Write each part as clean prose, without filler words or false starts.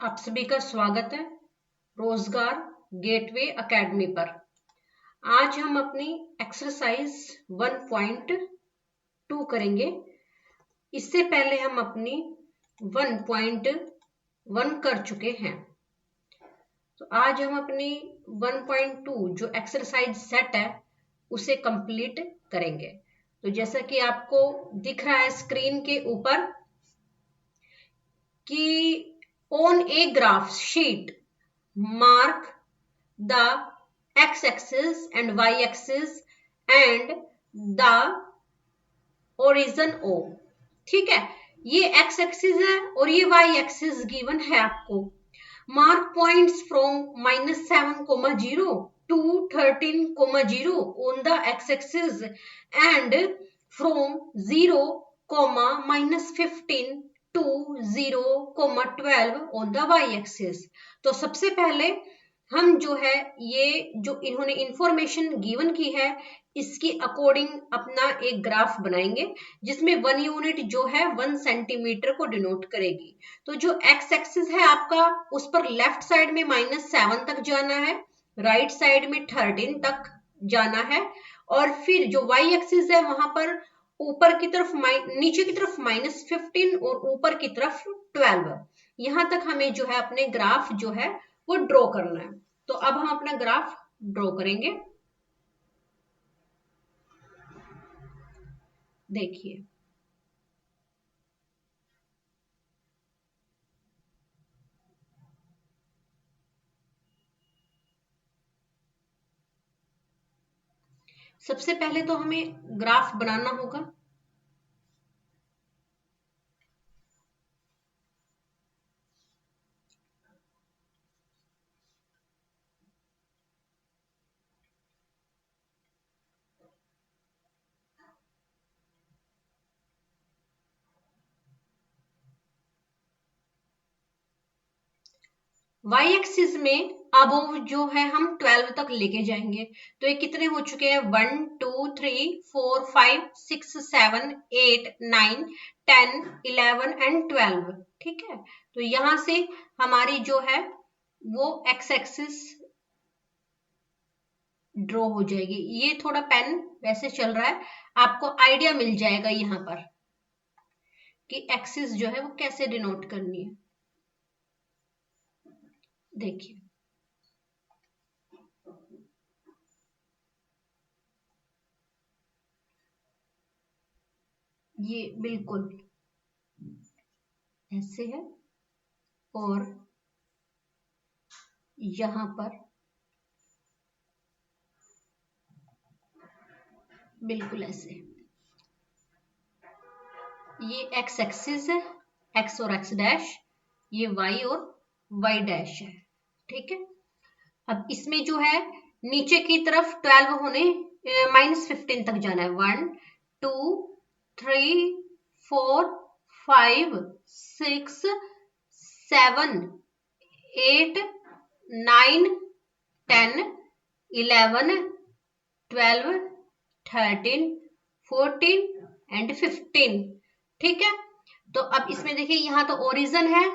आप सभी का स्वागत है रोजगार गेटवे एकेडमी पर। आज हम अपनी एक्सरसाइज 1.2 करेंगे। इससे पहले हम अपनी 1.1 कर चुके हैं। तो आज हम अपनी 1.2 जो एक्सरसाइज सेट है उसे कंप्लीट करेंगे। तो जैसा कि आपको दिख रहा है स्क्रीन के ऊपर कि on a graph sheet mark the x-axis and y-axis and the origin O। ठीक है, ये x एक्सिस है और ये y एक्सिस गिवन है आपको। Mark points from -7,0 to 13,0 on the x axis and from 0, -15 to 0, 12 on the y axis। तो सबसे पहले हम जो है ये जो इन्होंने इंफॉर्मेशन गिवन की है इसके अकॉर्डिंग अपना एक ग्राफ बनाएंगे जिसमें 1 यूनिट जो है 1 सेंटीमीटर को डिनोट करेगी। तो जो x एक्सिस है आपका उस पर लेफ्ट साइड में -7 तक जाना है, राइट साइड में 13 तक जाना है और फिर जो y एक्सिस है वहां पर ऊपर की तरफ नीचे की तरफ -15 और ऊपर की तरफ 12। यहां तक हमें जो है अपने ग्राफ जो है वो ड्रॉ करना है। तो अब हम अपना ग्राफ ड्रॉ करेंगे। देखिए सबसे पहले तो हमें ग्राफ बनाना होगा। y एक्सिस में अब जो है हम 12 तक लेके जाएंगे। तो ये कितने हो चुके हैं 1 2 3 4 5 6 7 8 9 10 11 एंड 12। ठीक है, तो यहां से हमारी जो है वो x एक्सिस ड्रॉ हो जाएगी। ये थोड़ा पेन वैसे चल रहा है, आपको आइडिया मिल जाएगा यहाँ पर कि एक्सिस जो है वो कैसे डिनोट करनी है। देखिए ये बिल्कुल ऐसे है और यहां पर बिल्कुल ऐसे। ये x एक्सिस है, x और x डैश, ये y और y डैश है। ठीक है, अब इसमें जो है नीचे की तरफ 12 होने -15 तक जाना है। 1 2 3 4 5 6 7 8 9 10 11 12 13 14 एंड 15। ठीक है, तो अब इसमें देखिए यहाँ तो ओरिजिन है,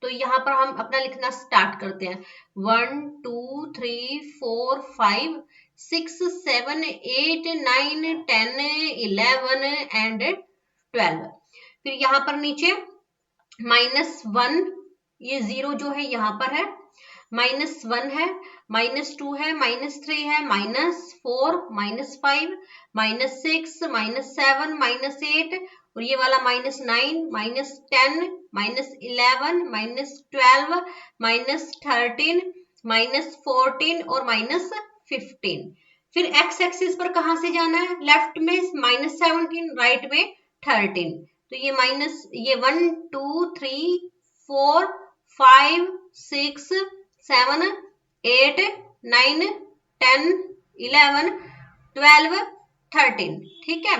तो यहाँ पर हम अपना लिखना स्टार्ट करते हैं। 1 2 3 4 5 6 7 8 9 10 11 एंड 12। फिर यहाँ पर नीचे -1, ये 0 जो है यहाँ पर है, -1 है, -2 है, -3 है, -4 -5 -6 -7 -8 और ये वाला -9 -10 -11 -12 -13 -14 और -15। फिर x एक्सिस पर कहां से जाना है, लेफ्ट में -17, राइट में 13। तो ये 1 2 3 4 5 6 7 8 9 10 11 12 13। ठीक है,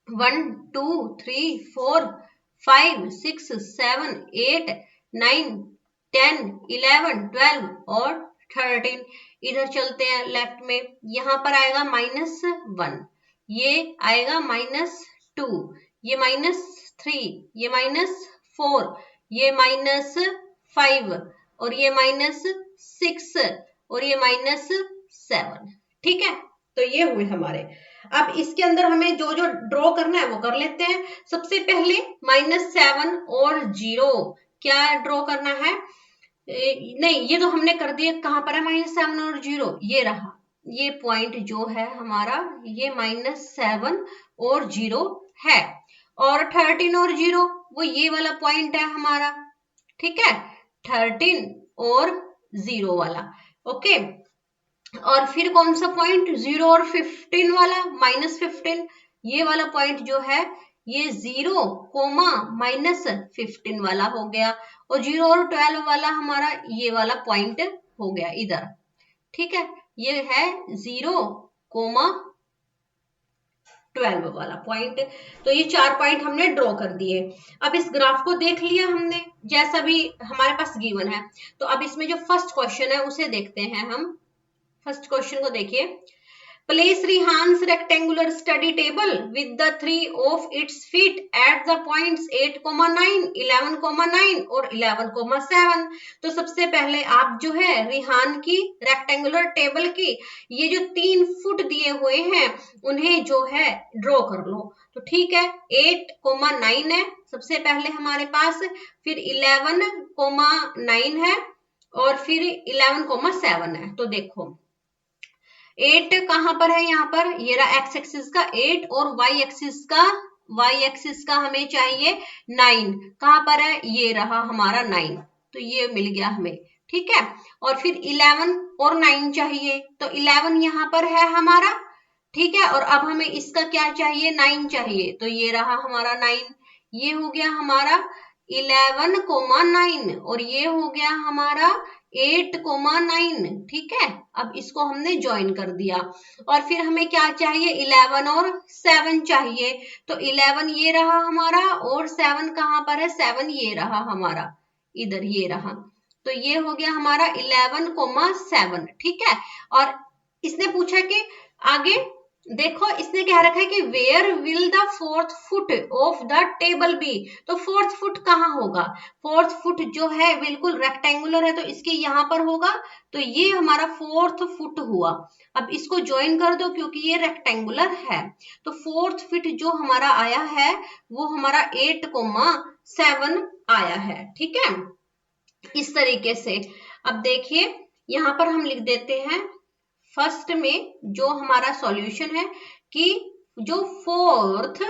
1 2 3 4 5 6 7 8 9 10 11 12 और 13। इधर चलते हैं लेफ्ट में, यहां पर आएगा -1, ये आएगा -2, ये -3, ये -4, ये -5 5 और ये -6 और ये -7। ठीक है, तो ये हुए हमारे। अब इसके अंदर हमें जो जो ड्रॉ करना है वो कर लेते हैं। सबसे पहले -7 और 0 क्या ड्रॉ करना है? नहीं, ये तो हमने कर दिया। कहां पर है -7 और 0? ये रहा, ये पॉइंट जो है हमारा, ये -7 और 0 है। और 13 और 0 वो ये वाला पॉइंट है हमारा। ठीक है, 13 और 0 वाला। ओके, और फिर कौन सा पॉइंट? 0 और 15 वाला, -15। ये वाला पॉइंट जो है ये 0, -15 वाला हो गया। और 0 और 12 वाला हमारा ये वाला पॉइंट हो गया इधर। ठीक है, ये है 0, 12 वाला पॉइंट। तो ये 4 पॉइंट हमने ड्रॉ कर दिए। अब इस ग्राफ को देख लिया हमने जैसा भी हमारे पास गिवन है। तो अब इसमें जो फर्स्ट क्वेश्चन है उसे देखते हैं हम। फर्स्ट क्वेश्चन को देखिए। Place Rihan's rectangular study table with the three of its feet at the points 8,9, 11,9 और 11,7। तो सबसे पहले आप जो है रिहान की रेक्टेंगुलर टेबल की ये जो 3 फुट दिए हुए हैं उन्हें जो है ड्रॉ कर लो। तो ठीक है, 8,9 है सबसे पहले हमारे पास, फिर 11,9 है और फिर 11,7 है। तो देखो 8 कहां पर है? यहाँ पर ये रहा एक्स एक्सिस का 8 और वाई एक्सिस का हमें चाहिए 9। कहां पर है? ये रहा हमारा 9। तो ये मिल गया हमें। ठीक है, और फिर 11 और 9 चाहिए। तो 11 यहाँ पर है हमारा। ठीक है, और अब हमें इसका क्या चाहिए? 9 चाहिए। तो ये रहा हमारा 9। ये हो गया हमारा 11,9 और ये हो गया हमारा 8,9। ठीक है, अब इसको हमने ज्वाइन कर दिया। और फिर हमें क्या चाहिए? 11 और 7 चाहिए। तो 11 ये रहा हमारा और 7 कहां पर है? 7 ये रहा हमारा, इधर ये रहा। तो ये हो गया हमारा 11,7। ठीक है, और इसने पूछा कि आगे देखो, इसने कह रखा है कि where will the 4th foot of the table be. तो 4th फुट कहाँ होगा? 4th फुट जो है बिल्कुल रेक्टेंगुलर है तो इसके यहाँ पर होगा। तो ये हमारा 4th फुट हुआ। अब इसको ज्वाइन कर दो क्योंकि ये रेक्टेंगुलर है। तो 4th फुट जो हमारा आया है वो हमारा 8,7 आया है। ठीक है, इस तरीके से। अब देखिए यहाँ पर हम लिख देते हैं फर्स्ट में जो हमारा सॉल्यूशन है कि जो 4th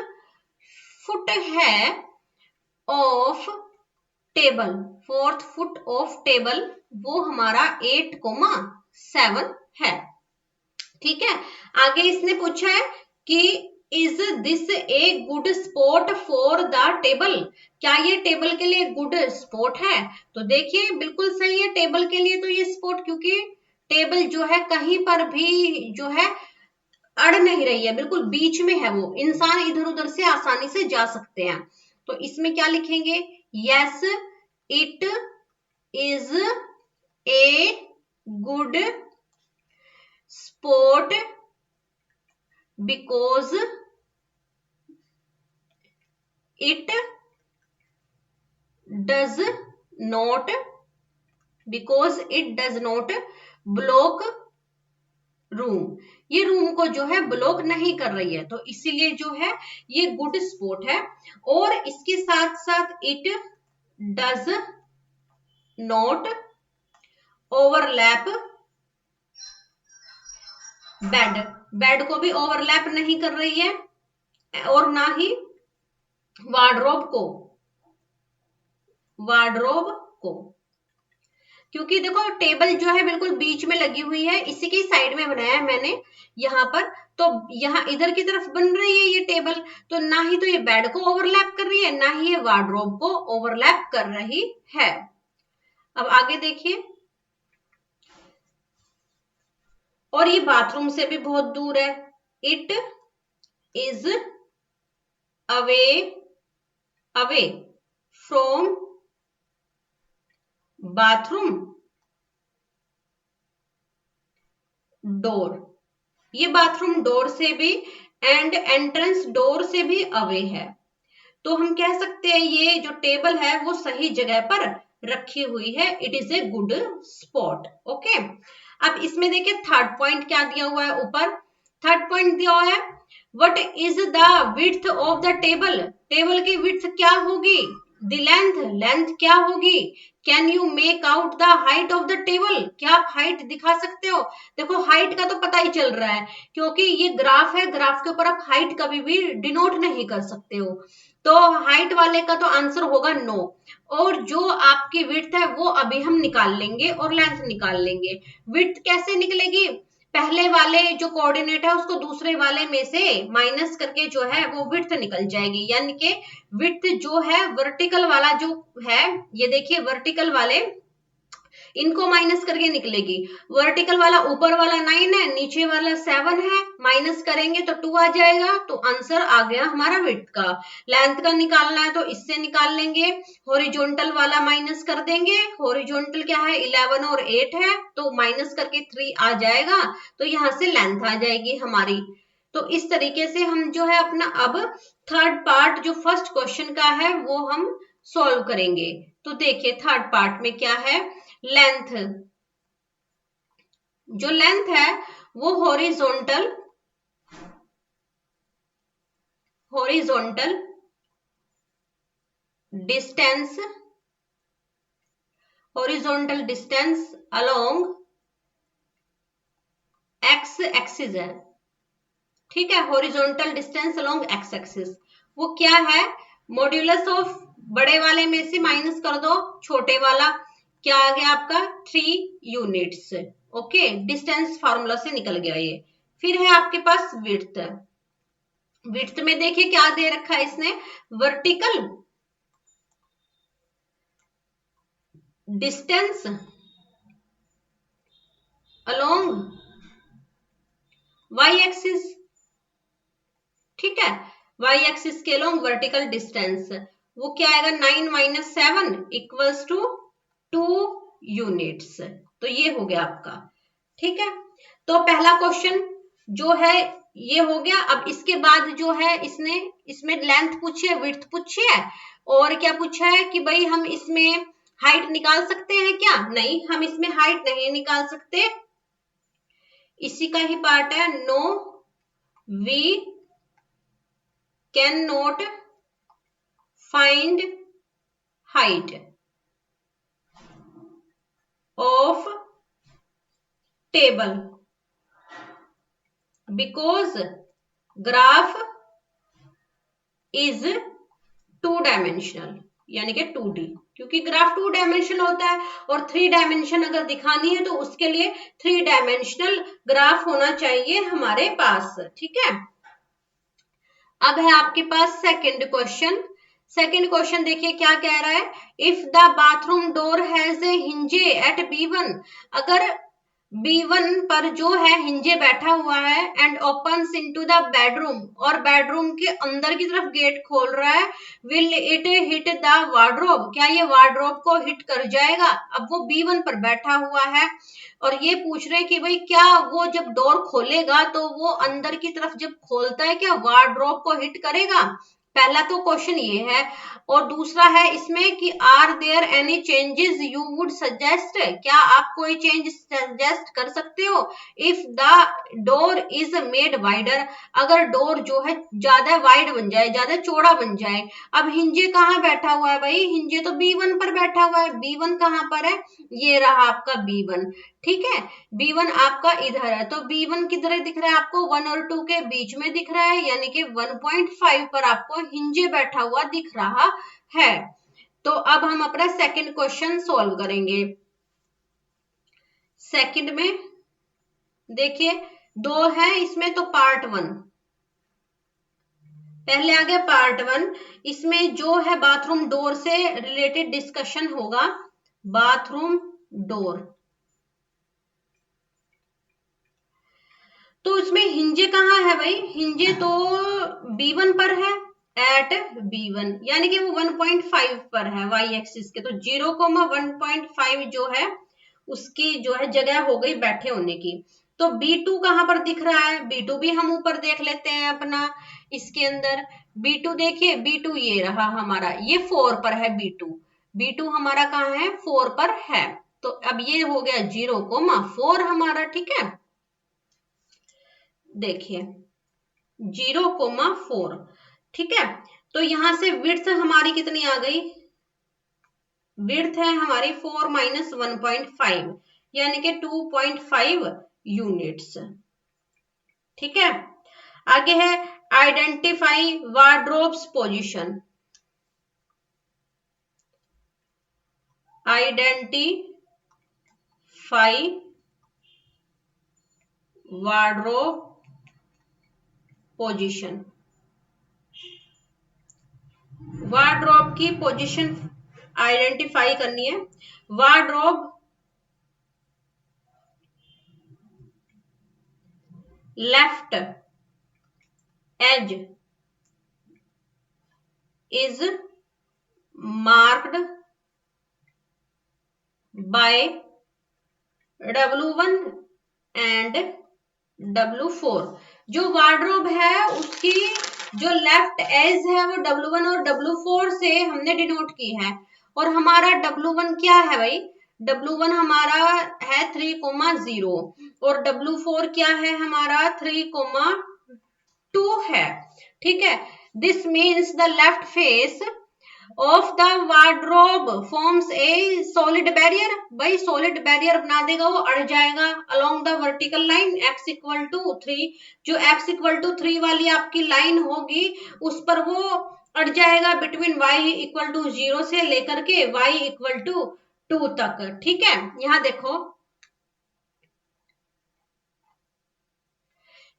फुट है of table, 4th foot of table वो हमारा 8,7 है। ठीक है, आगे इसने पूछा है कि is this a good spot for the table. क्या ये टेबल के लिए गुड स्पॉट है? तो देखिए बिल्कुल सही है टेबल के लिए तो ये स्पॉट, क्योंकि टेबल जो है कहीं पर भी जो है अड़ नहीं रही है, बिल्कुल बीच में है। वो इंसान इधर उधर से आसानी से जा सकते हैं। तो इसमें क्या लिखेंगे? Yes it is a good spot because it does not block room. ये रूम को जो है ब्लॉक नहीं कर रही है, तो इसीलिए जो है ये गुड स्पॉट है। और इसके साथ साथ it does not overlap bed. Bed को भी ओवरलैप नहीं कर रही है और ना ही वार्डरोब को, क्योंकि देखो टेबल जो है बिल्कुल बीच में लगी हुई है, इसी की साइड में बनाया है मैंने यहाँ पर। तो यहाँ इधर की तरफ बन रही है ये टेबल, तो ना ही तो ये बेड को ओवरलैप कर रही है ना ही ये वार्डरोब को ओवरलैप कर रही है। अब आगे देखिए, और ये बाथरूम से भी बहुत दूर है। It is away from bathroom door. ये बाथरूम डोर से भी एंड एंट्रेंस डोर से भी अवे है। तो हम कह सकते हैं ये जो टेबल है वो सही जगह पर रखी हुई है, it is a good spot. Okay, अब इसमें देखिए थर्ड पॉइंट क्या दिया हुआ है ऊपर। थर्ड पॉइंट दिया हुआ है what is the width of the table, table की विड्थ क्या होगी, द लेंथ, लेंथ क्या होगी, can you make out the height of the table, क्या आप हाइट दिखा सकते हो। देखो हाइट का तो पता ही चल रहा है क्योंकि ये ग्राफ है, ग्राफ के ऊपर आप हाइट कभी भी डिनोट नहीं कर सकते हो, तो हाइट वाले का तो आंसर होगा नो। और जो आपकी विड्थ है वो अभी हम निकाल लेंगे और लेंथ निकाल लेंगे। विड्थ कैसे निकलेगी, पहले वाले जो कोऑर्डिनेट है उसको दूसरे वाले में से माइनस करके जो है वो विड्थ निकल जाएगी, यानी कि विड्थ जो है वर्टिकल वाला जो है, ये देखिए वर्टिकल वाले इनको माइनस करके निकलेगी। वर्टिकल वाला ऊपर वाला 9 है, नीचे वाला 7 है, माइनस करेंगे तो 2 आ जाएगा, तो आंसर आ गया हमारा विड्थ का। लेंथ का निकालना है तो इससे निकाल लेंगे, हॉरिजॉन्टल वाला माइनस कर देंगे, हॉरिजॉन्टल क्या है 11 और 8 है, तो माइनस करके 3 आ जाएगा, तो यहां से लेंथ आ जाएगी हमारी। तो इस तरीके से हम जो है अपना अब थर्ड पार्ट जो फर्स्ट क्वेश्चन का है वो हम सॉल्व करेंगे। तो देखिए थर्ड पार्ट में क्या है, लेंथ, जो लेंथ है वो horizontal distance, horizontal distance along x axis है, ठीक है, horizontal distance along x axis, वो क्या है, मॉड्यूलस ऑफ बड़े वाले में से माइनस कर दो छोटे वाला, क्या आ गया आपका 3 यूनिट्स। ओके, डिस्टेंस फार्मूला से निकल गया ये। फिर है आपके पास विड्थ, विड्थ में देखिए क्या दे रखा है इसने, vertical distance along Y axis, ठीक है, वाई एक्सिस के अलोंग वर्टिकल डिस्टेंस, वो क्या आएगा 9 माइनस 7 इक्वल्स टू 2 यूनिट्स, तो ये हो गया आपका, ठीक है। तो पहला क्वेश्चन जो है ये हो गया। अब इसके बाद जो है इसने इसमें लेंथ पूछी है, विड्थ पूछी है, और क्या पूछा है कि भाई हम इसमें हाइट निकाल सकते हैं क्या, नहीं हम इसमें हाइट नहीं निकाल सकते, इसी का ही पार्ट है, no we can not find height of table because graph is 2 dimensional, यानी कि 2D, क्योंकि ग्राफ 2 डायमेंशनल होता है और 3 डायमेंशन अगर दिखानी है तो उसके लिए 3 डायमेंशनल ग्राफ होना चाहिए हमारे पास, ठीक है। अब है आपके पास सेकंड क्वेश्चन। सेकंड क्वेश्चन देखिए क्या कह रहा है, if the bathroom door has a hinge at B1, अगर B1 पर जो है हिंजे बैठा हुआ है, and opens into the bedroom, और बेडरूम के अंदर की तरफ गेट खोल रहा है, will it hit the wardrobe, क्या ये वार्डरोब को हिट कर जाएगा। अब वो B1 पर बैठा हुआ है और ये पूछ रहे हैं कि भाई क्या वो जब डोर खोलेगा तो वो अंदर की तरफ जब खोलता है क्या वार्डरोब को हिट करेगा, पहला तो क्वेश्चन ये है। और दूसरा है इसमें कि are there any changes you would suggest, क्या आप कोई चेंज सजेस्ट कर सकते हो, if the door is made wider, अगर डोर जो है ज्यादा वाइड बन जाए, ज्यादा चौड़ा बन जाए। अब हिंजे कहाँ बैठा हुआ है भाई, हिंजे तो B1 पर बैठा हुआ है, B1 कहाँ पर है, ये रहा आपका B1, ठीक है, B1 आपका इधर है, तो B1 किधर दिख रहा है आपको 1 और 2 के बीच में दिख रहा है, यानी कि 1.5 पर आपको हिंजे बैठा हुआ दिख रहा है। तो अब हम अपना सेकंड क्वेश्चन सॉल्व करेंगे। सेकंड में देखिए 2 है इसमें, तो पार्ट 1 पहले आ गया, पार्ट 1 इसमें जो है बाथरूम डोर से रिलेटेड डिस्कशन होगा, बाथरूम डोर, तो इसमें हिंजे कहाँ है भाई, हिंजे तो B1 पर है, एट B1, यानी कि वो 1.5 पर है वाई एक्सिस के, तो 0,1.5 जो है उसकी जो है जगह हो गई बैठे होने की। तो B2 कहाँ पर दिख रहा है, B2 भी हम ऊपर देख लेते हैं अपना इसके अंदर, B2 देखिए, B2 ये रहा हमारा, ये 4 पर है B2, B2 हमारा कहाँ है, 4 पर है। तो अब ये हो गया 0,4 हमारा, ठीक है। देखिए 0,4, ठीक है। तो यहां से विड्थ हमारी कितनी आ गई, विड्थ है हमारी 4 माइनस 1.5 यानी कि 2.5 यूनिट्स, ठीक है। आगे है identify wardrobes position, identify wardrobe position, wardrobe की पोजीशन आइडेंटिफाई करनी है। Wardrobe left edge is marked by W1 and W4। जो वार्डरोब है उसकी जो लेफ्ट एज है वो W1 और W4 से हमने डिनोट की है। और हमारा W1 क्या है भाई, W1 हमारा है 3,0 और W4 क्या है हमारा 3,2 है, ठीक है। This means the left face of the wardrobe forms a solid barrier. भाई सॉलिड बैरियर बना देगा, वो अड़ जाएगा along the vertical line x equal to 3। जो x इक्वल टू 3 वाली आपकी लाइन होगी उस पर वो अड़ जाएगा बिटवीन y इक्वल टू 0 से लेकर के y इक्वल टू 2 तक, ठीक है। यहां देखो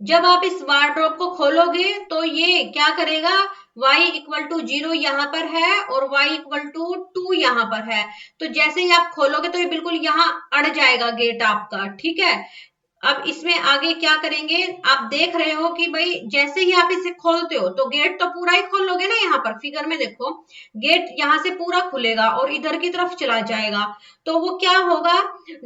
जब आप इस वार्डरोब को खोलोगे तो ये क्या करेगा, y इक्वल टू 0 यहाँ पर है और y इक्वल टू 2 यहाँ पर है। तो जैसे ही आप खोलोगे तो ये बिल्कुल यहाँ अड़ जाएगा गेट आपका, ठीक है। अब इसमें आगे क्या करेंगे, आप देख रहे हो कि भाई जैसे ही आप इसे खोलते हो तो गेट तो पूरा ही खोलोगे ना, यहाँ पर फिगर में देखो गेट यहाँ से पूरा खुलेगा और इधर की तरफ चला जाएगा। तो वो क्या होगा,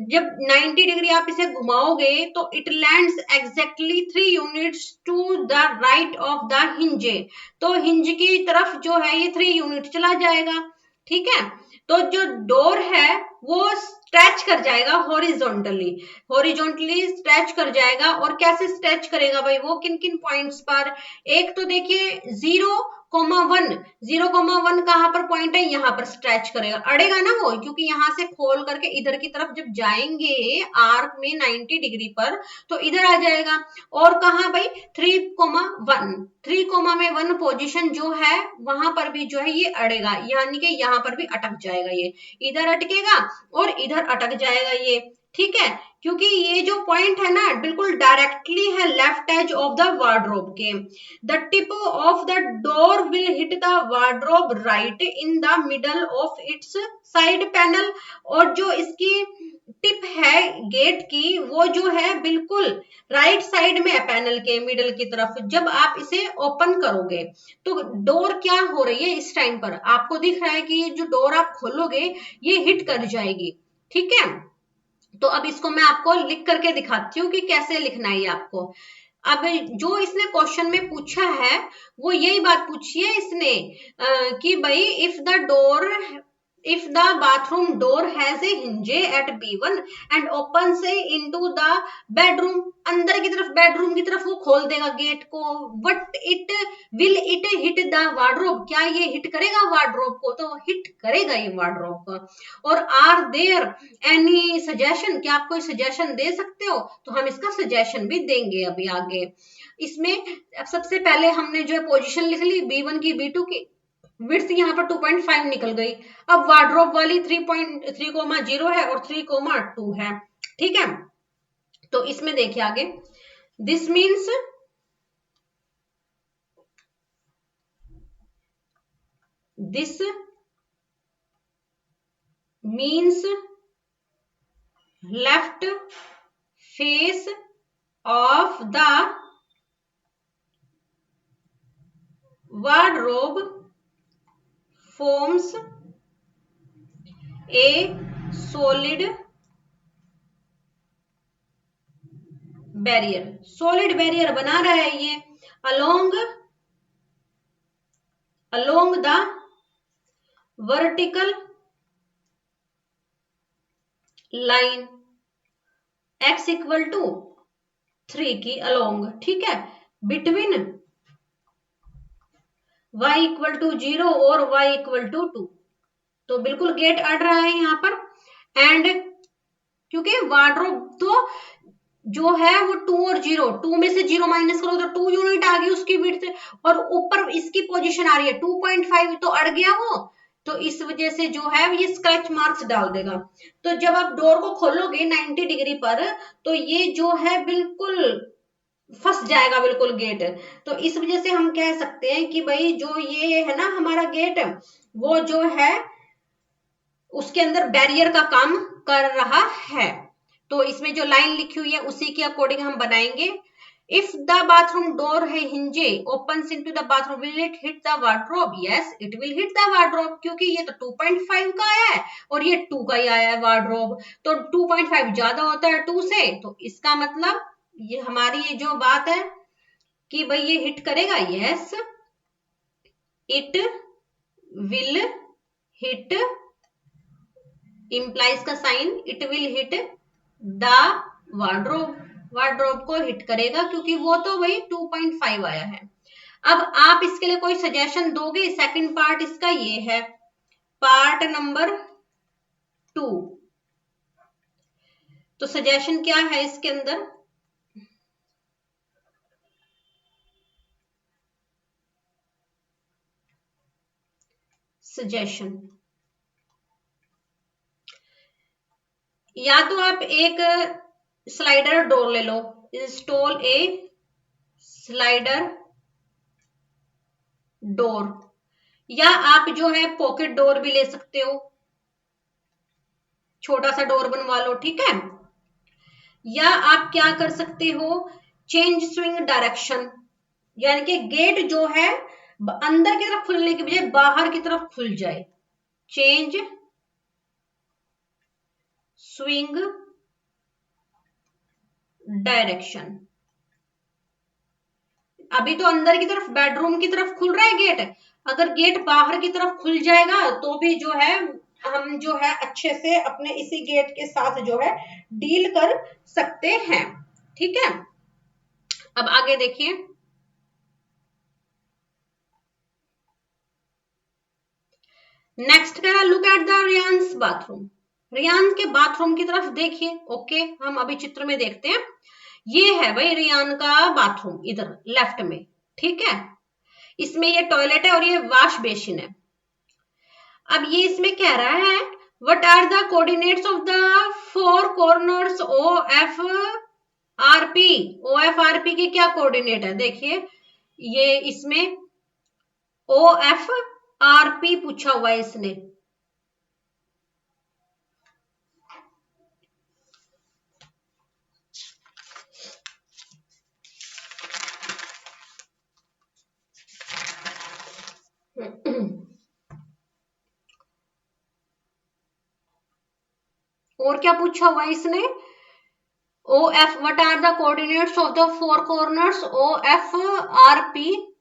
जब 90 डिग्री आप इसे घुमाओगे तो it lands exactly 3 units to the right of the hinge. तो हिंज की तरफ जो है ये 3 यूनिट चला जाएगा, ठीक है। तो जो डोर है वो स्ट्रेच कर जाएगा हॉरिजॉन्टली, हॉरिजॉन्टली स्ट्रेच कर जाएगा। और कैसे स्ट्रेच करेगा भाई, वो किन किन पॉइंट्स पर, एक तो देखिए 0,1, 0,1 कहां पर पॉइंट है, यहाँ पर स्ट्रेच करेगा, अड़ेगा ना वो, क्योंकि यहाँ से खोल करके इधर की तरफ जब जाएंगे आर्क में 90 डिग्री पर तो इधर आ जाएगा। और कहा भाई 3,1, 3,1 पोजीशन जो है वहां पर भी जो है ये अड़ेगा, यानी कि यहाँ पर भी अटक जाएगा, ये इधर अटकेगा और इधर अटक जाएगा ये, ठीक है। क्योंकि ये जो पॉइंट है ना बिल्कुल डायरेक्टली है left edge of the wardrobe के। The tip of the door will hit the wardrobe right in the middle of its side panel. और जो इसकी टिप है गेट की वो जो है बिल्कुल राइट साइड में है पैनल के मिडल की तरफ। जब आप इसे ओपन करोगे तो डोर क्या हो रही है, इस टाइम पर आपको दिख रहा है कि ये जो डोर आप खोलोगे ये हिट कर जाएगी, ठीक है। तो अब इसको मैं आपको लिख करके दिखाती हूँ कि कैसे लिखना है आपको। अब जो इसने क्वेश्चन में पूछा है वो यही बात पूछी है इसने कि भाई if the bathroom door has a hinge at B1 and opens into the bedroom, अंदर की तरफ बेडरूम की तरफ वो खोल देगा गेट को, but it will it hit the wardrobe, क्या ये हिट करेगा वार्डरोब को, तो हिट करेगा ये वार्डरोब को। और आर देयर एनी सजेशन, क्या आप कोई सजेशन दे सकते हो, तो हम इसका सजेशन भी देंगे अभी आगे। इसमें सबसे पहले हमने जो है पोजीशन लिख ली B1 की B2 की, विड्थ यहाँ पर 2.5 निकल गई। अब वार्डरोब वाली 3.3,0 है और 3,2 है, ठीक है। तो इसमें देखिए आगे, this means left face of the wardrobe forms a solid barrier, solid barrier बना रहा है ये along the vertical line x equal to 3 की अलोंग, ठीक है, बिटवीन y इक्वल टू 0 और y इक्वल टू 2। तो बिल्कुल गेट अड़ रहा है यहाँ पर। एंड क्योंकि वार्डरोब तो जो है वो 2 और 0, 2 में से 0 माइनस करो तो 2 यूनिट आ गई उसकी विड्थ, और ऊपर इसकी पोजीशन आ रही है 2.5, तो अड़ गया वो। तो इस वजह से जो है ये स्क्रैच मार्क्स डाल देगा। तो जब आप डोर को खोलोगे 90 डिग्री पर, तो ये जो है बिल्कुल फंस जाएगा बिल्कुल गेट। तो इस वजह से हम कह सकते हैं कि भाई जो ये है ना हमारा गेट, वो जो है उसके अंदर बैरियर का काम कर रहा है। तो इसमें जो लाइन लिखी हुई है उसी के अकॉर्डिंग हम बनाएंगे। इफ द बाथरूम डोर है हिंजे opens into the bathroom, will it hit the wardrobe? Yes, it will hit the wardrobe, क्योंकि ये तो 2.5 का आया है और ये 2 का ही आया है वार्डरोब, तो 2.5 ज्यादा होता है 2 से, तो इसका मतलब ये हमारी ये जो बात है कि भाई ये हिट करेगा। Yes, it will hit, implies का sign, it will hit the wardrobe, wardrobe को हिट करेगा क्योंकि वो तो वही 2.5 आया है। अब आप इसके लिए कोई सजेशन दोगे? सेकंड पार्ट इसका ये है, पार्ट नंबर 2। तो सजेशन क्या है इसके अंदर? सजेशन या तो आप एक स्लाइडर डोर ले लो, इंस्टॉल ए स्लाइडर डोर, या आप जो है पॉकेट डोर भी ले सकते हो, छोटा सा डोर बनवा लो, ठीक है। या आप क्या कर सकते हो, चेंज स्विंग डायरेक्शन, यानी कि गेट जो है अंदर की तरफ खुलने की बजाय बाहर की तरफ खुल जाए, चेंज स्विंग डायरेक्शन। अभी तो अंदर की तरफ बेडरूम की तरफ खुल रहा है गेट, अगर गेट बाहर की तरफ खुल जाएगा तो भी जो है हम जो है अच्छे से अपने इसी गेट के साथ जो है डील कर सकते हैं, ठीक है। अब आगे देखिए, नेक्स्ट करा, look at the Riyan's bathroom, Riyan के बाथरूम की तरफ देखिए। ओके, हम अभी चित्र में देखते हैं, ये है भाई रियान का बाथरूम इधर लेफ्ट में, ठीक है। इसमें ये टॉयलेट है और ये वॉश बेसिन है। अब ये इसमें कह रहा है what are the coordinates of the 4 corners O F R P. O F R P के क्या कोऑर्डिनेट है? देखिए ये इसमें ओ एफ आर पी पूछा हुआ है इसने। और क्या पूछा हुआ है इसने? O F, what are the coordinates of the 4 corners O F R P.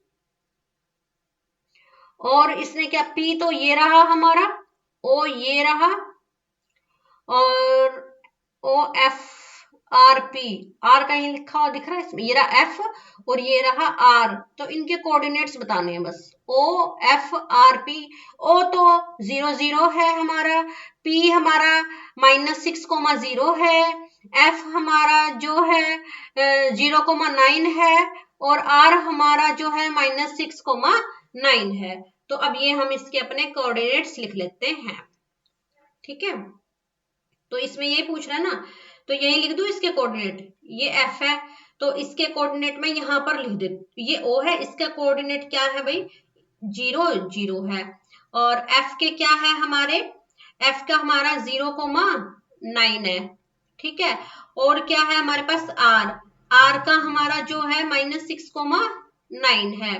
और इसने क्या, पी तो ये रहा हमारा, ओ ये रहा, और O F R P, R का ये लिखा हुआ दिख रहा है इसमें, ये रहा एफ और ये रहा आर, तो इनके कोऑर्डिनेट्स बताने हैं बस। ओ एफ आर पी, ओ तो 0 0 है हमारा, पी हमारा -6,0 है, एफ हमारा जो है 0,9 है, और आर हमारा जो है -6,9 है। तो अब ये हम इसके अपने कोऑर्डिनेट्स लिख लेते हैं, ठीक है। तो इसमें ये पूछ रहा है ना, तो यही लिख दू इसके कोऑर्डिनेट, ये एफ है तो इसके कोऑर्डिनेट में यहां पर लिख दे, ये ओ है, इसका कोऑर्डिनेट क्या है भाई 0 0 है, और एफ के क्या है हमारे, एफ का हमारा 0,9 है, ठीक है। और क्या है हमारे पास आर, आर का हमारा जो है -6,9 है,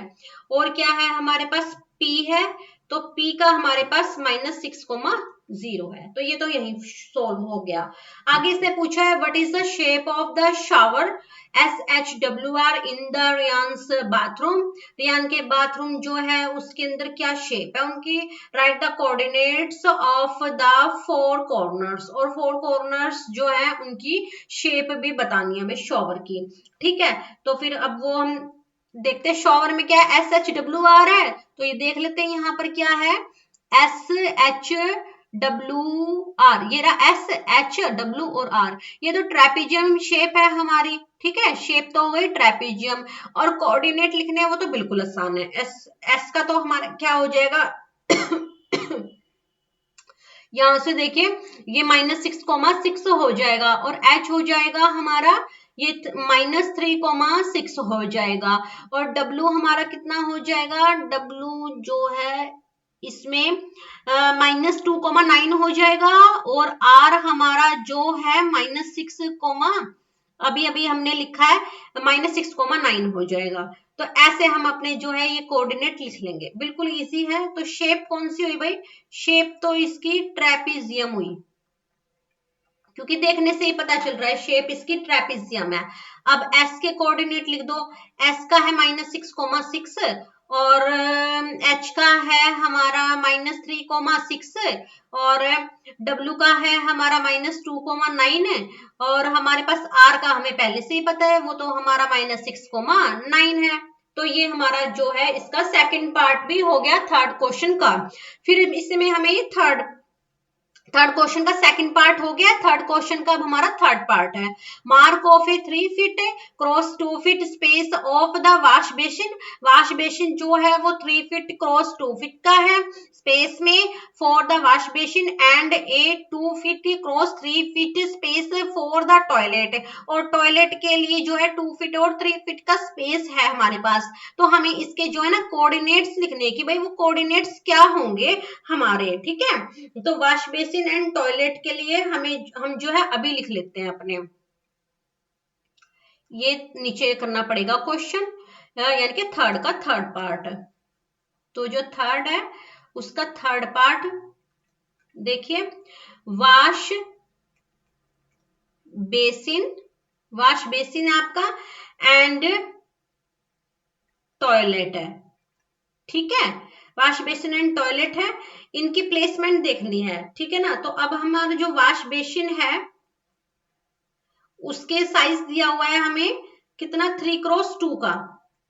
और क्या है हमारे पास पी है, तो पी का हमारे पास -6,9 0 है। तो ये तो यही सोल्व हो गया। आगे इसने पूछा है what is the shape of the shower SHWR in the Riyan's bathroom. Riyan के बाथरूम जो है उसके अंदर क्या शेप है उनकी। Right the coordinates of the 4 corners, और 4 कॉर्नर्स जो है उनकी शेप भी बतानी है हमें शॉवर की। ठीक है, तो फिर अब वो हम देखते हैं शॉवर में क्या है, SHWR है, तो ये देख लेते हैं यहाँ पर क्या है, SHWR, ये रहा SHW और R, ये तो ट्रेपीजियम शेप है हमारी। ठीक है, शेप तो हो गई ट्रेपीजियम, और कोऑर्डिनेट लिखने हैं वो तो बिल्कुल आसान है। एस का तो हमारा क्या हो जाएगा यहां से देखिए ये -6,6 हो जाएगा, और H हो जाएगा हमारा ये -3,6 हो जाएगा, और W हमारा कितना हो जाएगा, W जो है इसमें -2,9 हो जाएगा, और R हमारा जो है -6, अभी अभी हमने लिखा है -6,9 हो जाएगा। तो ऐसे हम अपने जो है ये कोऑर्डिनेट लिख लेंगे, बिल्कुल इजी है। तो शेप कौन सी हुई भाई, शेप तो इसकी ट्रेपीजियम हुई, क्योंकि देखने से ही पता चल रहा है शेप इसकी ट्रेपीजियम है। अब एस के कोऑर्डिनेट लिख दो, एस का है -6,6 और एच का है हमारा -3,6 और डब्ल्यू का है हमारा -2,9 और हमारे पास आर का हमें पहले से ही पता है वो तो हमारा -6,9 है। तो ये हमारा जो है इसका सेकंड पार्ट भी हो गया थर्ड क्वेश्चन का। फिर इसमें हमें ये थर्ड क्वेश्चन का सेकंड पार्ट हो गया। थर्ड क्वेश्चन का अब हमारा थर्ड पार्ट है, mark of A 3 feet cross 2 feet space of the wash basin. Wash basin जो है वो 3 फीट क्रॉस 2 फीट का है स्पेस में for the wash basin and A 2 feet cross 3 feet space for the toilet. और toilet के लिए जो है 2 फीट और 3 फीट का स्पेस है हमारे पास। तो हमें इसके जो है ना कोऑर्डिनेट्स लिखने की, भाई वो कोऑर्डिनेट्स क्या होंगे हमारे। ठीक है, तो वॉश बेसिन एंड टॉयलेट के लिए हम जो है अभी लिख लेते हैं अपने, ये नीचे करना पड़ेगा क्वेश्चन, यानी कि थर्ड का थर्ड पार्ट। तो जो थर्ड है उसका थर्ड पार्ट देखिए, वॉश बेसिन आपका एंड टॉयलेट है। ठीक है, वॉश बेसिन एंड टॉयलेट है, इनकी प्लेसमेंट देखनी है। ठीक है ना, तो अब हमारा जो वॉश बेसिन है उसके साइज दिया हुआ है हमें कितना 3x2 का।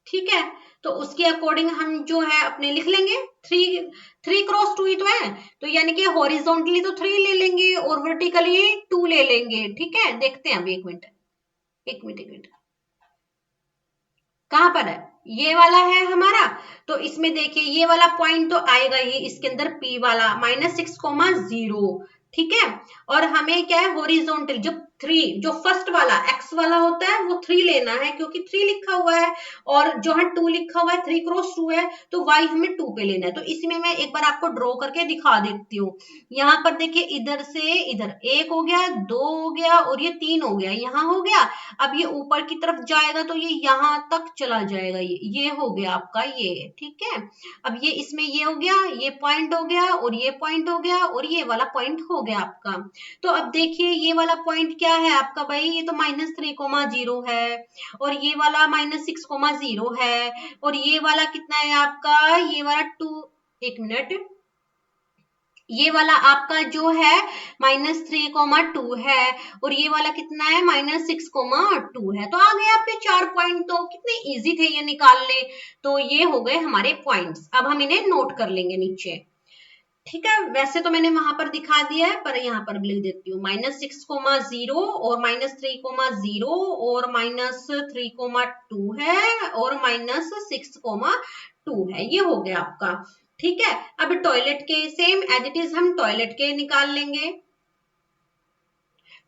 ठीक है, तो उसके अकॉर्डिंग हम जो है अपने लिख लेंगे 3x2 ही तो है, तो यानी कि हॉरिजॉन्टली तो 3 ले लेंगे और वर्टिकली 2 ले लेंगे। ठीक है, देखते हैं अभी एक मिनट कहां पर है, ये वाला है हमारा। तो इसमें देखिए ये वाला पॉइंट तो आएगा ही इसके अंदर P वाला -6,0। ठीक है, और हमें क्या है हॉरिजॉन्टल जो 3 जो फर्स्ट वाला x वाला होता है वो 3 लेना है, क्योंकि 3 लिखा हुआ है और जो है 2 लिखा हुआ है 3x2 है, तो y हमें 2 पे लेना है। तो इसमें मैं एक बार आपको ड्रॉ करके दिखा देती हूँ। यहाँ पर देखिए इधर से इधर 1 हो गया, 2 हो गया और ये 3 हो गया, यहाँ हो गया। अब ये ऊपर की तरफ जाएगा तो ये यहाँ तक चला जाएगा, ये हो गया आपका ये। ठीक है, अब ये इसमें ये हो गया, ये पॉइंट हो गया और ये पॉइंट हो गया और ये वाला पॉइंट हो गया आपका। तो अब देखिए ये वाला पॉइंट क्या है आपका भाई, ये तो -3,0 है और ये वाला -6,0 है और ये वाला कितना है आपका, ये वाला 2, एक मिनट, ये वाला आपका जो है -3,2 है और ये वाला कितना है -6,2 है। तो आ गए आपके 4 पॉइंट, तो कितने इजी थे ये निकालने। तो ये हो गए हमारे पॉइंट्स, अब हम इन्हें नोट कर लेंगे नीचे। ठीक है, वैसे तो मैंने वहां पर दिखा दिया है पर यहाँ पर लिख देती हूँ, -6,0 और -3,0 और -3,2 है और -6,2 है, ये हो गया आपका। ठीक है, अब टॉयलेट के सेम एज इट इज हम टॉयलेट के निकाल लेंगे।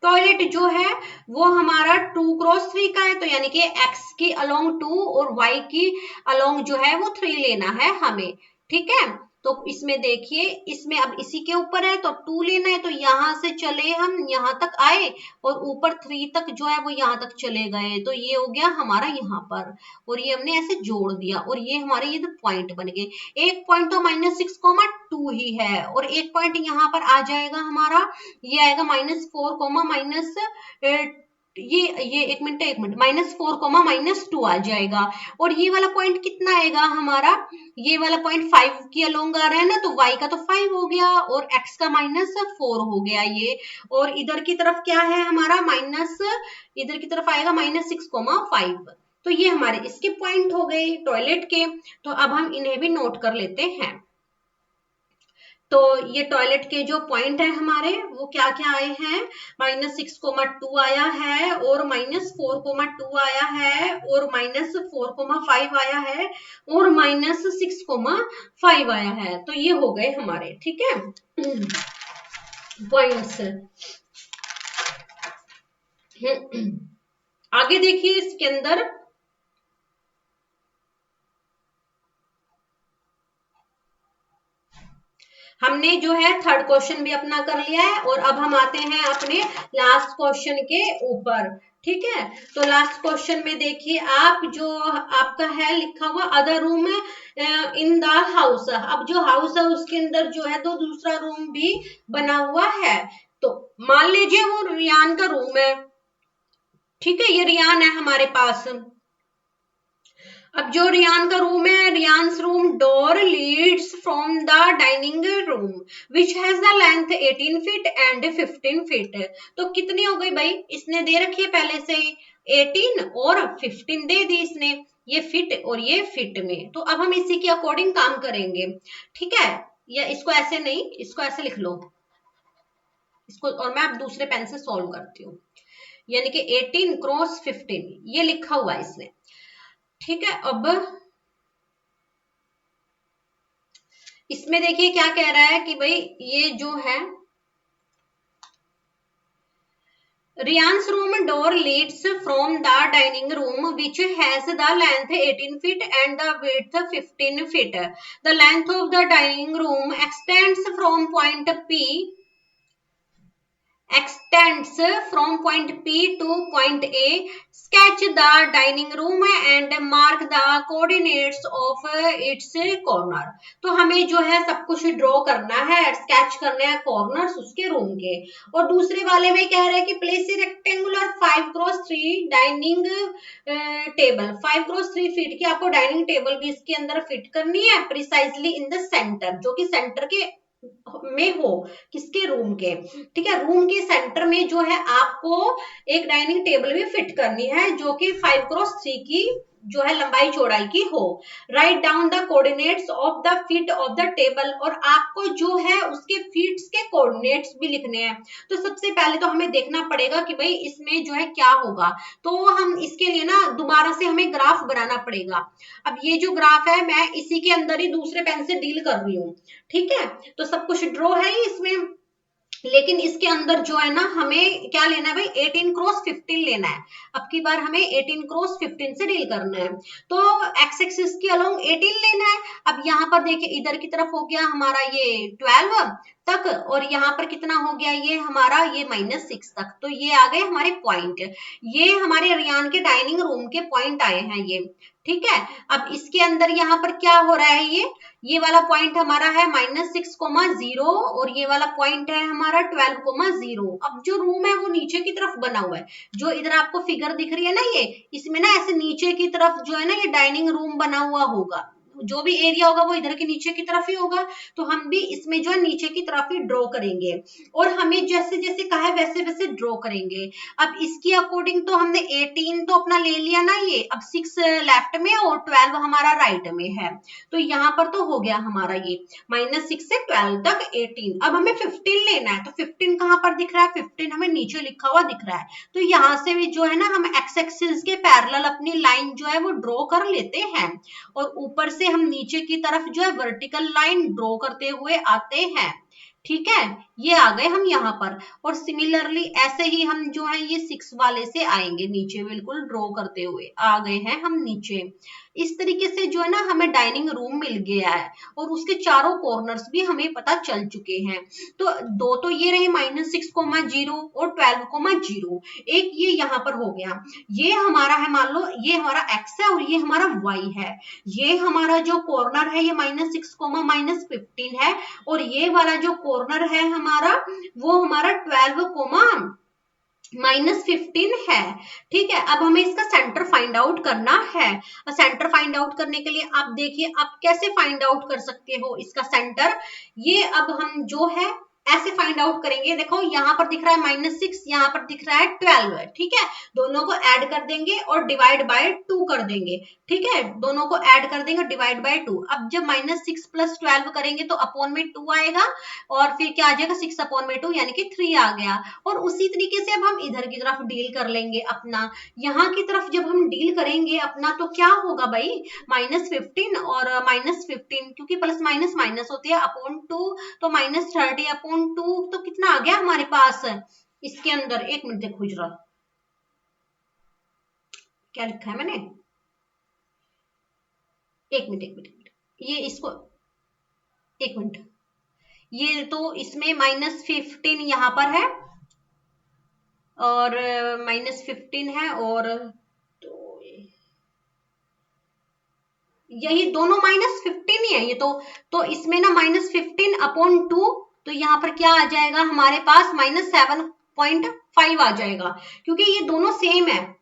टॉयलेट जो है वो हमारा 2x3 का है, तो यानी कि x की अलोंग 2 और y की अलोंग जो है वो 3 लेना है हमें। ठीक है, तो इसमें देखिए, इसमें अब इसी के ऊपर है तो 2 लेना है, तो यहां से चले हम यहां तक आए और ऊपर 3 तक जो है वो यहां तक चले गए, तो ये हो गया हमारा यहाँ पर, और ये हमने ऐसे जोड़ दिया और ये हमारे ये तो पॉइंट बन गए। एक पॉइंट तो -6,2 ही है, और एक पॉइंट यहाँ पर आ जाएगा हमारा, ये आएगा -4, माइनस ये एक मिनट -4, -2 आ जाएगा। और ये वाला पॉइंट कितना आएगा हमारा, ये वाला पॉइंट 5 के अलोंग आ रहा है ना, तो y का तो 5 हो गया और x का -4 हो गया ये, और इधर की तरफ क्या है हमारा माइनस, इधर की तरफ आएगा -6,5। तो ये हमारे इसके पॉइंट हो गए टॉयलेट के। तो अब हम इन्हें भी नोट कर लेते हैं। तो ये टॉयलेट के जो पॉइंट है हमारे वो क्या क्या आए हैं, -6,2 आया है, और -4,2 आया है, और -4,5 आया है, और -6,5 आया है। तो ये हो गए हमारे, ठीक है, पॉइंट्स। आगे देखिए इसके अंदर, हमने जो है थर्ड क्वेश्चन भी अपना कर लिया है, और अब हम आते हैं अपने लास्ट क्वेश्चन के ऊपर, ठीक है। तो लास्ट क्वेश्चन में देखिए आप, जो आपका है लिखा हुआ other room in the house, अब जो हाउस है उसके अंदर जो है तो दूसरा रूम भी बना हुआ है। तो मान लीजिए वो रियान का रूम है, ठीक है, ये रियान है हमारे पास। अब जो रियान का रूम है, Riyan's room door leads from the dining room which has the length 18 feet and 15 feet. तो कितनी हो गई भाई, इसने दे रखी है पहले से 18 और 15 दे दी इसने, ये फिट और ये फिट में। तो अब हम इसी के अकॉर्डिंग काम करेंगे, ठीक है, या इसको ऐसे नहीं, इसको ऐसे लिख लो इसको, और मैं अब दूसरे पेन से सॉल्व करती हूँ। यानी कि 18 क्रॉस 15 ये लिखा हुआ है इसने, ठीक है। अब इसमें देखिए क्या कह रहा है कि भाई ये जो है Riyan's room door leads from the dining room which has the length 18 feet and the width 15 feet. The length of the dining room extends from point P extends from point P to point A. Sketch the dining room and mark the coordinates of its corner. तो हमें जो है सब कुछ draw करना है, sketch करने हैं कॉर्नर्स उसके रूम के। और दूसरे वाले में कह रहे हैं कि place a rectangular 5x3 dining table, 5x3 feet की आपको डाइनिंग टेबल भी इसके अंदर फिट करनी है, प्रिसाइजली इन द सेंटर, जो कि सेंटर के में हो, किसके रूम के, ठीक है, रूम के सेंटर में जो है आपको एक डाइनिंग टेबल भी फिट करनी है जो कि 5x3 की जो है लंबाई चौड़ाई की हो। Write down the coordinates of the feet of the table, और आपको जो है उसके फीट्स के कोऑर्डिनेट्स भी लिखने हैं। तो सबसे पहले तो हमें देखना पड़ेगा कि भाई इसमें जो है क्या होगा, तो हम इसके लिए ना दोबारा से हमें ग्राफ बनाना पड़ेगा। अब ये जो ग्राफ है मैं इसी के अंदर ही दूसरे पेन से डील कर रही हूँ, ठीक है। तो सब कुछ ड्रॉ है इसमें, लेकिन इसके अंदर जो है ना हमें क्या लेना है भाई, 18x15 लेना है। अब की बार हमें 18x15 से डील करना है। तो एक्स एक्सिस के अलोंग 18 लेना है। अब यहाँ पर देखिए इधर की तरफ हो गया हमारा ये 12 तक, और यहाँ पर कितना हो गया ये हमारा ये -6 तक। तो ये आ गए हमारे पॉइंट, ये हमारे रियान के डाइनिंग रूम के पॉइंट आए हैं ये, ठीक है। अब इसके अंदर यहाँ पर क्या हो रहा है, ये वाला पॉइंट हमारा है -6,0 और ये वाला पॉइंट है हमारा 12,0। अब जो रूम है वो नीचे की तरफ बना हुआ है, जो इधर आपको फिगर दिख रही है ना, ये इसमें ना ऐसे नीचे की तरफ जो है ना ये डाइनिंग रूम बना हुआ होगा, जो भी एरिया होगा वो इधर के नीचे की तरफ ही होगा। तो हम भी इसमें जो है नीचे की तरफ ही ड्रॉ करेंगे, और हमें जैसे जैसे कहा है वैसे वैसे ड्रॉ करेंगे। अब इसके अकॉर्डिंग तो हमने 18 तो अपना ले लिया ना ये, अब 6 लेफ्ट में और 12 हमारा राइट में है। तो यहाँ पर तो हो गया हमारा ये -6 से 12 तक 18। अब हमें 15 लेना है, तो 15 कहाँ पर दिख रहा है, 15 हमें नीचे लिखा हुआ दिख रहा है। तो यहाँ से भी जो है ना हम एक्स एक्सिस के पैरेलल अपनी लाइन जो है वो ड्रॉ कर लेते हैं, और ऊपर से हम नीचे की तरफ जो है वर्टिकल लाइन ड्रॉ करते हुए आते हैं, ठीक है। ये आ गए हम यहाँ पर। और सिमिलरली ऐसे ही हम जो है ये 6 वाले से आएंगे नीचे, बिल्कुल ड्रॉ करते हुए आ गए हैं हम नीचे। इस तरीके से जो है ना हमें डाइनिंग रूम मिल गया है और उसके चारों कॉर्नर्स भी हमें पता चल चुके हैं। तो दो तो ये रहे -6,0 और 12,0। एक ये यहाँ पर हो गया, ये हमारा है, मान लो ये हमारा x है और ये हमारा y है। ये हमारा जो कॉर्नर है ये -6, -15 है और ये वाला जो कॉर्नर है हमारा वो हमारा 12, -15 है। ठीक है, अब हमें इसका सेंटर फाइंड आउट करना है। सेंटर फाइंड आउट करने के लिए आप देखिए आप कैसे फाइंड आउट कर सकते हो इसका सेंटर। ये अब हम जो है ऐसे फाइंड आउट करेंगे। देखो यहाँ पर दिख रहा है -6, यहाँ पर दिख रहा है 12 है। ठीक है, दोनों को ऐड कर देंगे और डिवाइड बाय 2 कर देंगे। ठीक है, दोनों को ऐड कर देंगे डिवाइड बाय 2। अब जब -6 + 12 करेंगे तो अपॉन में 2 आएगा और फिर क्या आ जाएगा 6/2 यानी कि 3 आ गया। और उसी तरीके से अब हम इधर की तरफ डील कर लेंगे अपना। यहाँ की तरफ जब हम डील करेंगे अपना तो क्या होगा भाई, -15 और -15 क्योंकि प्लस माइनस माइनस होती है अपॉन 2, तो -30/2 तो कितना आ गया हमारे पास इसके अंदर। एक मिनट देखो जरा क्या लिखा है मैंने, एक मिनट ये इसको, एक मिनट, ये तो इसमें -15 यहाँ पर है और -15 है और तो यही दोनों -15 ही है ये तो इसमें ना -15/2, तो यहाँ पर क्या आ जाएगा हमारे पास -7.5 आ जाएगा क्योंकि ये दोनों सेम है।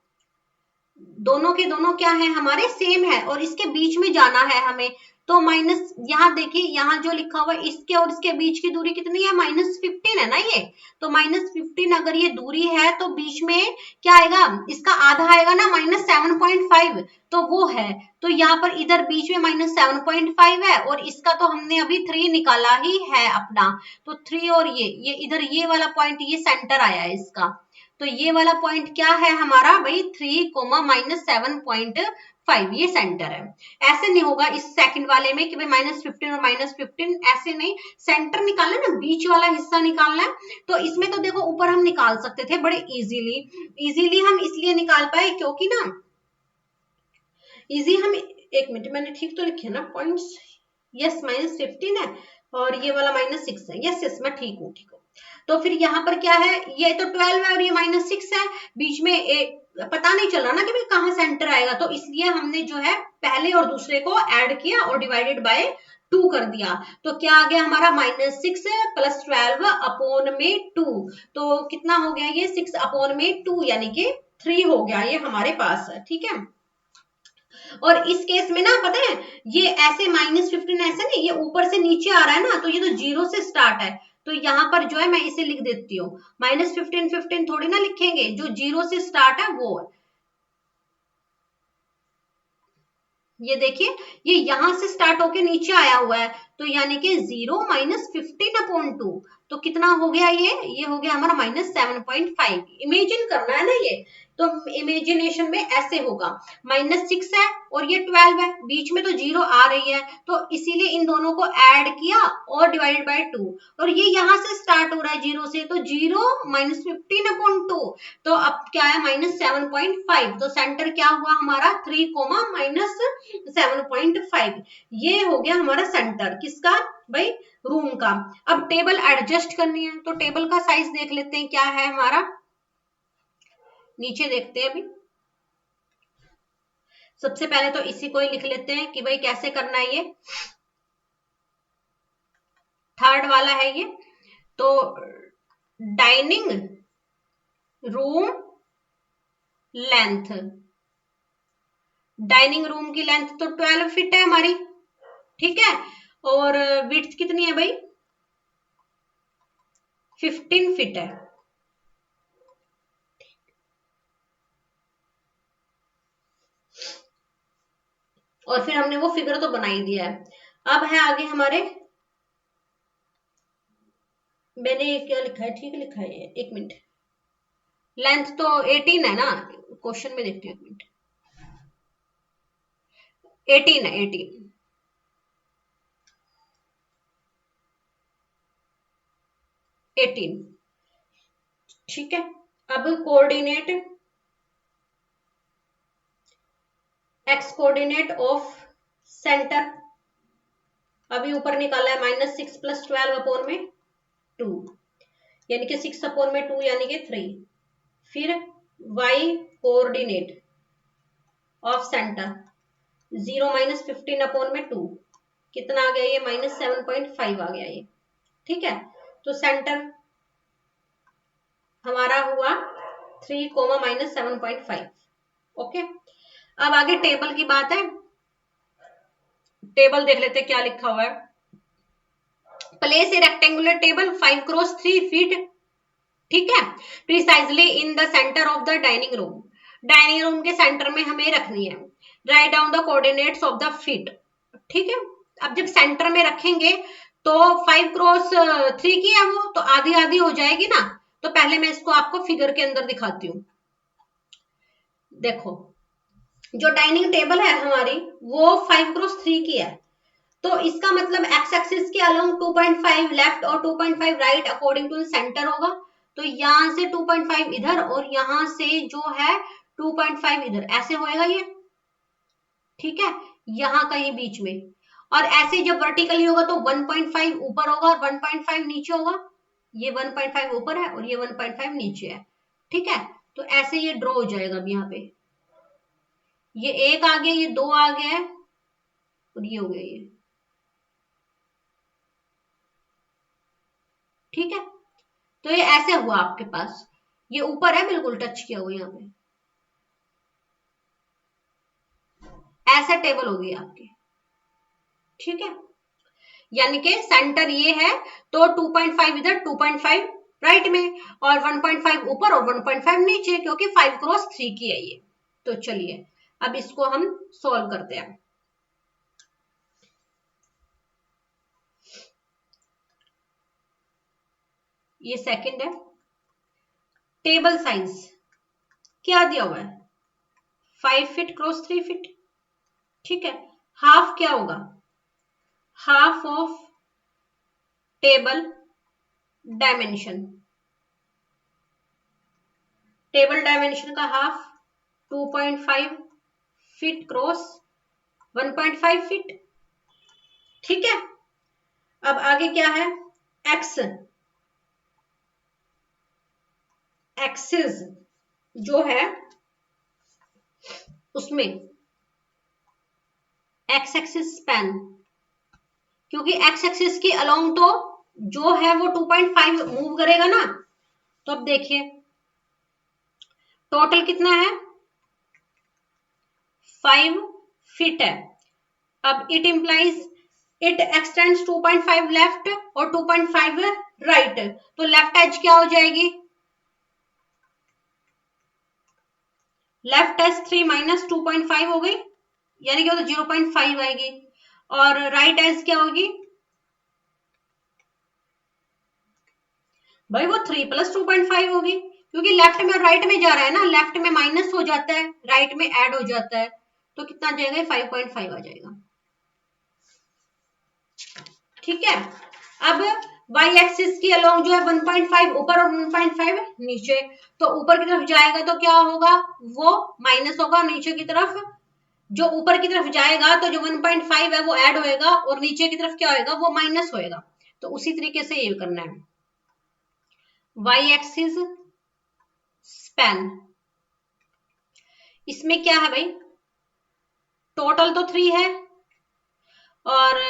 दोनों के दोनों क्या है हमारे सेम है और इसके बीच में जाना है हमें। तो माइनस, यहाँ देखिए यहाँ जो लिखा हुआ है इसके और इसके बीच की दूरी कितनी है, -15 है ना ये। तो -15 अगर ये दूरी है तो बीच में क्या आएगा, इसका आधा आएगा ना -7.5, तो वो है। तो यहाँ पर इधर बीच में -7.5 है और इसका तो हमने अभी 3 निकाला ही है अपना। तो 3 और ये इधर ये वाला पॉइंट ये सेंटर आया है इसका। तो ये वाला पॉइंट क्या है हमारा भाई 3, -7.5 ये सेंटर है। ऐसे नहीं होगा इस सेकंड वाले में कि भाई -15 और -15, ऐसे नहीं। सेंटर निकालना है ना, बीच वाला हिस्सा निकालना है। तो इसमें तो देखो ऊपर हम निकाल सकते थे बड़े इजीली हम इसलिए निकाल पाए क्योंकि ना इजी हम, एक मिनट मैंने ठीक तो लिखे ना पॉइंट्स, यस -15 है और ये वाला -6 है। यस मैं ठीक हूँ तो फिर यहाँ पर क्या है, ये तो 12 है और ये -6 है, बीच में एक पता नहीं चल रहा ना कि भाई कहाँ सेंटर आएगा। तो इसलिए हमने जो है पहले और दूसरे को ऐड किया और डिवाइडेड बाय 2 कर दिया। तो क्या आ गया हमारा -6 + 12/2, तो कितना हो गया ये 6/2 यानी कि 3 हो गया ये हमारे पास। ठीक है, और इस केस में ना पता है ये ऐसे -15 ऐसे नहीं, ये ऊपर से नीचे आ रहा है ना, तो ये तो 0 से स्टार्ट है। तो यहाँ पर जो है मैं इसे लिख देती हूँ, -15 थोड़ी ना लिखेंगे, जो 0 से स्टार्ट है वो है। ये देखिए ये यहां से स्टार्ट होके नीचे आया हुआ है, तो यानी कि 0 -15/2, तो कितना हो गया ये हो गया हमारा -7.5। इमेजिन करना है ना ये, तो इमेजिनेशन में ऐसे होगा। -6 है और ये 12 है, बीच में तो 0 आ रही है, तो इसीलिए इन दोनों को ऐड किया और डिवाइडेड बाय 2। और ये यहां से स्टार्ट हो रहा है 0 से, तो 0 -15/2, तो अब क्या है -7.5, तो सेंटर क्या हुआ हमारा 3, -7.5। ये हो गया हमारा सेंटर किसका भाई, रूम का। अब टेबल एडजस्ट करनी है तो टेबल का साइज देख लेते हैं क्या है हमारा, नीचे देखते हैं अभी। सबसे पहले तो इसी को ही लिख लेते हैं कि भाई कैसे करना है ये, थर्ड वाला है ये। तो dining room length, dining room की लेंथ तो 12 फीट है हमारी। ठीक है, और विड्थ कितनी है भाई, 15 फीट है। और फिर हमने वो फिगर तो बना ही दिया है। अब है आगे हमारे, मैंने क्या लिखा है, ठीक लिखा है ये, एक मिनट, लेंथ तो 18 है ना, क्वेश्चन में देखते हैं एक मिनट, 18 है, 18। 18। ठीक है, अब coordinate, x coordinate of centre अभी ऊपर निकाला है -6 + 12 अपॉन में 2, यानी कि 6 अपॉन में 2 यानी कि 3। फिर y coordinate of centre 0 - 15 upon में 2, कितना आ गया ये -7.5 आ गया ये। ठीक है, तो सेंटर हमारा हुआ 3, -7.5। ओके, अब आगे टेबल की बात है। टेबल देख लेते क्या लिखा हुआ है। Place a rectangular table 5 × 3 feet, ठीक है, precisely in the centre of the dining room. Dining room के सेंटर में हमें रखनी है। Write down the coordinates of the feet. ठीक है, अब जब सेंटर में रखेंगे तो 5 × 3 की है वो, तो आधी आधी हो जाएगी ना। तो पहले मैं इसको आपको फिगर के अंदर दिखाती हूँ। देखो, जो डाइनिंग टेबल है हमारी वो 5 × 3 की है, तो इसका मतलब एक्स एक्सिस के अलोंग 2.5 लेफ्ट और 2.5 राइट अकॉर्डिंग टू सेंटर होगा। तो यहां से 2.5 इधर और यहां से जो है 2.5 इधर, ऐसे होएगा ये। ठीक है, यहां कहीं बीच में। और ऐसे जब वर्टिकली होगा तो 1.5 ऊपर होगा और 1.5 नीचे होगा। ये 1.5 ऊपर है और ये 1.5 नीचे है। ठीक है, तो ऐसे ये ड्रॉ हो जाएगा। अब यहाँ पे ये 1 आ गया, ये 2 आ गया है और ये हो गया ये। ठीक है, तो ये ऐसे हुआ आपके पास, ये ऊपर है बिल्कुल टच किया हुआ। यहाँ पे ऐसा टेबल होगी आपकी। ठीक है, यानी कि सेंटर ये है तो 2.5 इधर, 2.5 राइट में और 1.5 ऊपर और 1.5 नीचे, क्योंकि 5 × 3 की है ये। तो चलिए अब इसको हम सॉल्व करते हैं। ये सेकंड है। टेबल साइज क्या दिया हुआ है? 5 फीट × 3 फीट। ठीक है, हाफ क्या होगा? Half of table dimension. Table dimension का हाफ 2.5 फीट क्रॉस 1.5 फीट। ठीक है, अब आगे क्या है? एक्स एक्सिस जो है उसमें एक्स एक्सिस स्पैन, क्योंकि एक्स एक्सिस के अलोंग तो जो है वो 2.5 मूव करेगा ना। तो अब देखिए टोटल कितना है? 5 फीट है। अब it implies it extends 2.5 left और 2.5 राइट। तो लेफ्ट एज क्या हो जाएगी? लेफ्ट एज 3 - 2.5 हो गई, यानी कि वो 0.5 आएगी। और राइट एज क्या होगी भाई? वो 3 + 2.5 होगी, क्योंकि लेफ्ट में और राइट में जा रहा है ना। लेफ्ट में माइनस हो जाता है, राइट में ऐड हो जाता है। तो कितना जाएगा? 5.5 आ जाएगा। ठीक है, अब y एक्सिस की अलोंग जो है 1.5 ऊपर और 1.5 नीचे। तो ऊपर की तरफ जाएगा तो क्या होगा? वो माइनस होगा। नीचे की तरफ जो ऊपर की तरफ जाएगा तो जो 1.5 है वो ऐड होएगा और नीचे की तरफ क्या होएगा? वो माइनस होएगा। तो उसी तरीके से ये करना है। y एक्सिस स्पैन, इसमें क्या है भाई? टोटल तो 3 है और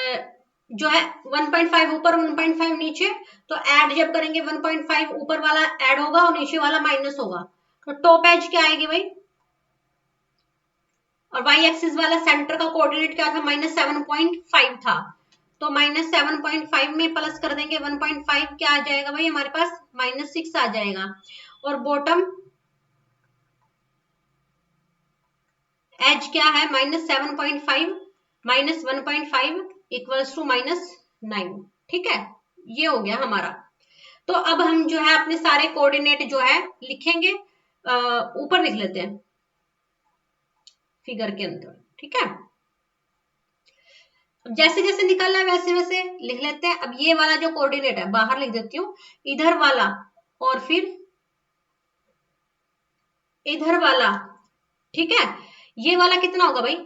जो है 1.5 ऊपर 1.5 नीचे। तो ऐड जब करेंगे 1.5 ऊपर वाला ऐड होगा और नीचे वाला माइनस होगा। तो टॉप एज क्या आएगी भाई? और y एक्सिस वाला सेंटर का कोऑर्डिनेट क्या था? -7.5 था। तो -7.5 में प्लस कर देंगे 1.5, क्या आ जाएगा भाई हमारे पास? -6 आ जाएगा। और बॉटम एज क्या है? -7.5 -1.5 इक्वल्स टू -9। ठीक है, ये हो गया हमारा। तो अब हम जो है अपने सारे कोऑर्डिनेट जो है लिखेंगे, ऊपर लिख लेते हैं फिगर के अंदर। ठीक है, जैसे जैसे निकल रहा है वैसे वैसे लिख लेते हैं। अब ये वाला जो कोऑर्डिनेट है बाहर लिख देती हूँ, इधर वाला और फिर इधर वाला, ठीक है। ये वाला कितना होगा भाई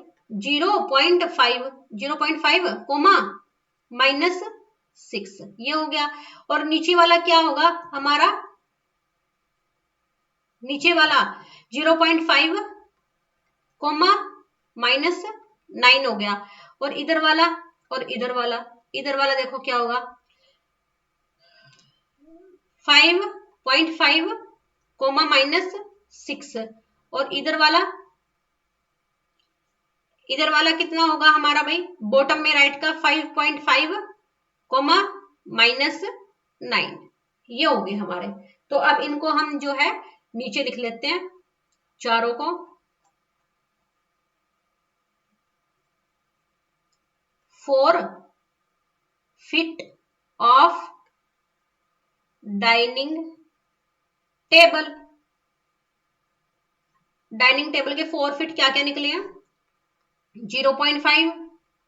0.5, 0.5 कोमा -6, ये हो गया। और नीचे वाला क्या होगा हमारा, नीचे वाला 0.5 कोमा -9 हो गया। और इधर वाला और इधर वाला, इधर वाला देखो क्या होगा 5.5 कोमा -6। और इधर वाला कितना होगा हमारा भाई बॉटम में राइट का 5.5 कोमा -9, ये हो गए हमारे। तो अब इनको हम जो है नीचे लिख लेते हैं चारों को। 4 feet of dining table, dining table के 4 फीट क्या क्या निकले हैं 0.5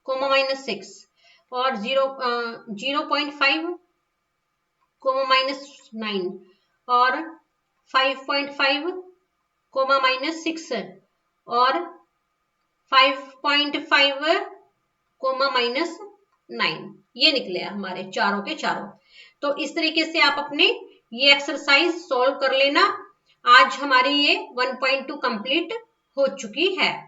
कोमा -6 और 0.5 कोमा -9 और 5.5 कोमा -6 और 5.5 कोमा -9, ये निकले हमारे चारों के चारों। तो इस तरीके से आप अपने ये एक्सरसाइज सॉल्व कर लेना। आज हमारी ये 1.2 कंप्लीट हो चुकी है।